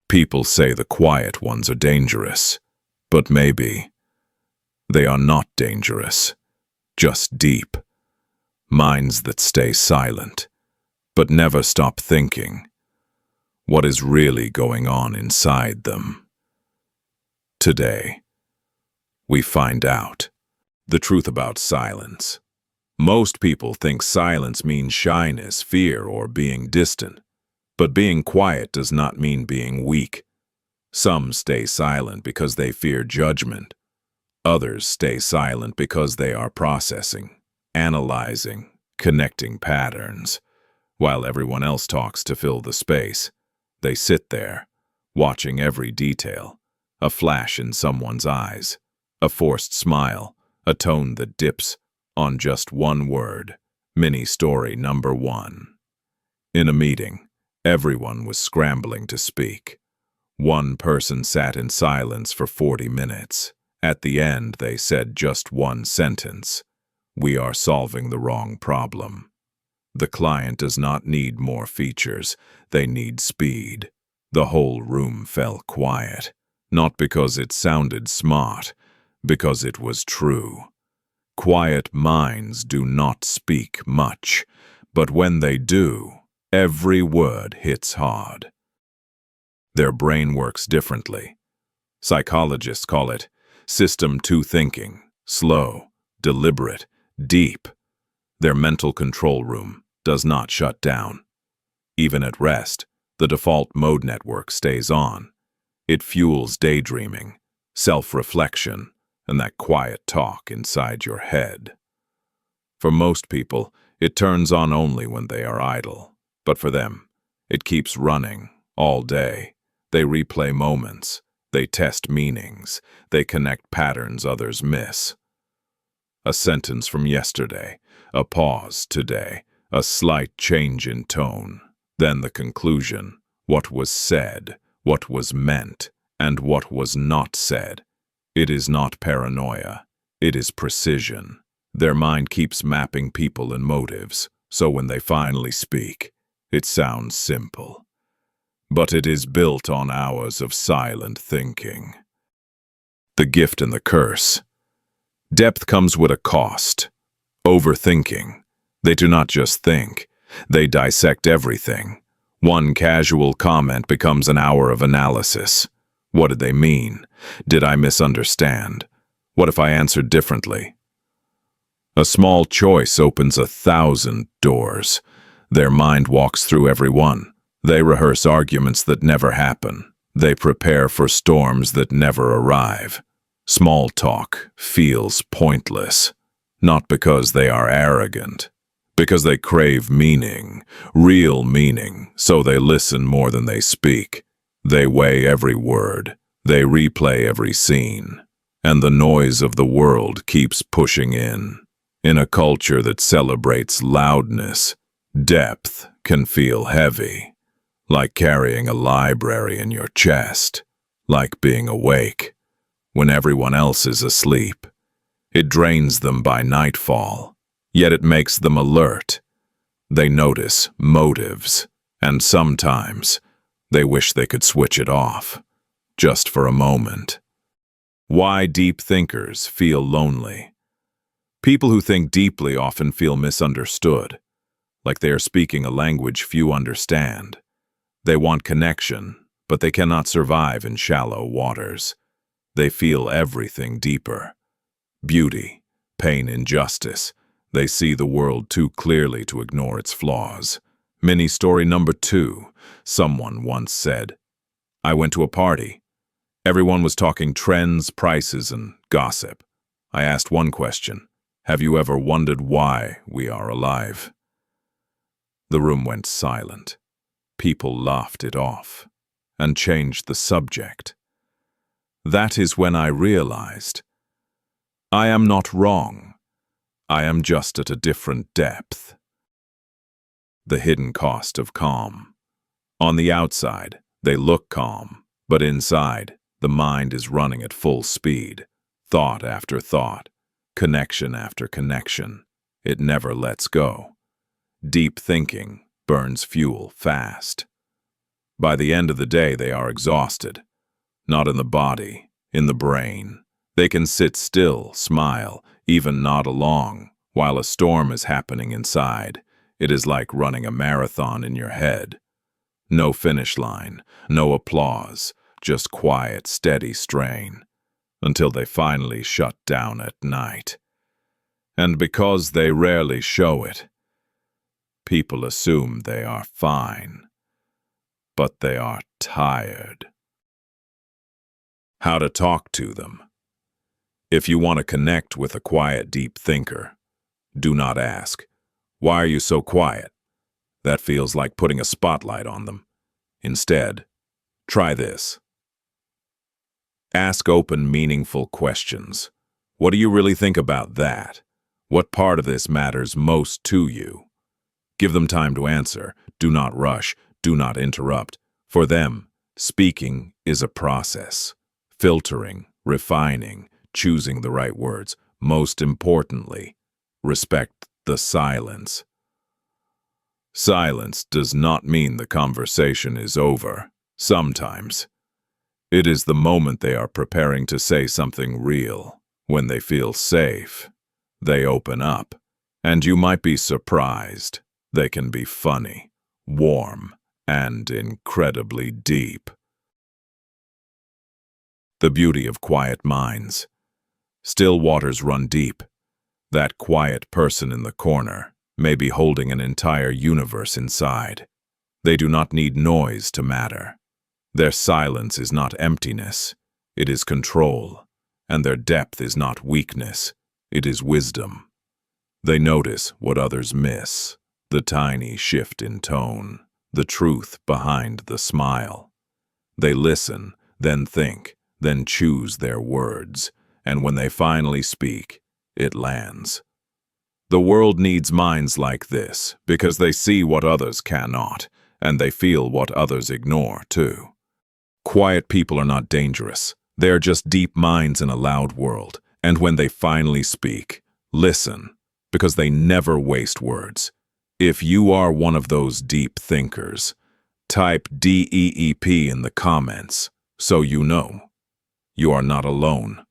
People say the quiet ones are dangerous, but maybe they are not dangerous, just deep. Minds that stay silent, but never stop thinking. What is really going on inside them? Today, we find out the truth about silence. Most people think silence means shyness, fear, or being distant. But being quiet does not mean being weak. Some stay silent because they fear judgment. Others stay silent because they are processing, analyzing, connecting patterns. While everyone else talks to fill the space, they sit there, watching every detail, a flash in someone's eyes, a forced smile, a tone that dips on just one word. Mini story number 1. In a meeting, everyone was scrambling to speak. One person sat in silence for 40 minutes. At the end, they said just one sentence: "We are solving the wrong problem." The client does not need more features, they need speed. The whole room fell quiet, not because it sounded smart, because it was true. Quiet minds do not speak much, but when they do, every word hits hard. Their brain works differently. Psychologists call it System 2 thinking, slow, deliberate, deep. Their mental control room does not shut down. Even at rest, the default mode network stays on. It fuels daydreaming, self-reflection, and that quiet talk inside your head. For most people, it turns on only when they are idle. But for them, it keeps running all day. They replay moments, they test meanings, they connect patterns others miss. A sentence from yesterday, a pause today, a slight change in tone, then the conclusion: what was said, what was meant, and what was not said. It is not paranoia, it is precision. Their mind keeps mapping people and motives, so when they finally speak, it sounds simple, but it is built on hours of silent thinking. The gift and the curse. Depth comes with a cost. Overthinking. They do not just think, they dissect everything. One casual comment becomes an hour of analysis. What did they mean? Did I misunderstand? What if I answered differently? A small choice opens 1,000 doors. Their mind walks through every one. They rehearse arguments that never happen. They prepare for storms that never arrive. Small talk feels pointless, not because they are arrogant, because they crave meaning, real meaning, so they listen more than they speak. They weigh every word. They replay every scene. And the noise of the world keeps pushing in. In a culture that celebrates loudness, depth can feel heavy, like carrying a library in your chest, like being awake when everyone else is asleep. It drains them by nightfall, yet it makes them alert. They notice motives, and sometimes they wish they could switch it off, just for a moment. Why deep thinkers feel lonely. People who think deeply often feel misunderstood, like they are speaking a language few understand. They want connection, but they cannot survive in shallow waters. They feel everything deeper. Beauty, pain, injustice. They see the world too clearly to ignore its flaws. Mini story number 2. Someone once said, "I went to a party. Everyone was talking trends, prices, and gossip. I asked one question: have you ever wondered why we are alive?" The room went silent. People laughed it off and changed the subject. That is when I realized, I am not wrong. I am just at a different depth. The hidden cost of calm. On the outside, they look calm, but inside, the mind is running at full speed. Thought after thought, connection after connection. It never lets go. Deep thinking burns fuel fast. By the end of the day, they are exhausted. Not in the body, in the brain. They can sit still, smile, even nod along, while a storm is happening inside. It is like running a marathon in your head. No finish line, no applause, just quiet, steady strain, until they finally shut down at night. And because they rarely show it, people assume they are fine. But they are tired. How to talk to them. If you want to connect with a quiet, deep thinker, do not ask, "Why are you so quiet?" That feels like putting a spotlight on them. Instead, try this. Ask open, meaningful questions. What do you really think about that? What part of this matters most to you? Give them time to answer. Do not rush. Do not interrupt. For them, speaking is a process. Filtering, refining, choosing the right words. Most importantly, respect the silence. Silence does not mean the conversation is over. Sometimes, it is the moment they are preparing to say something real. When they feel safe, they open up. And you might be surprised. They can be funny, warm, and incredibly deep. The beauty of quiet minds. Still waters run deep. That quiet person in the corner may be holding an entire universe inside. They do not need noise to matter. Their silence is not emptiness, it is control, and their depth is not weakness, it is wisdom. They notice what others miss, the tiny shift in tone, the truth behind the smile. They listen, then think, then choose their words, and when they finally speak, it lands. The world needs minds like this because they see what others cannot, and they feel what others ignore, too. Quiet people are not dangerous. They are just deep minds in a loud world, and when they finally speak, listen, because they never waste words. If you are one of those deep thinkers, type DEEP in the comments so you know. You are not alone.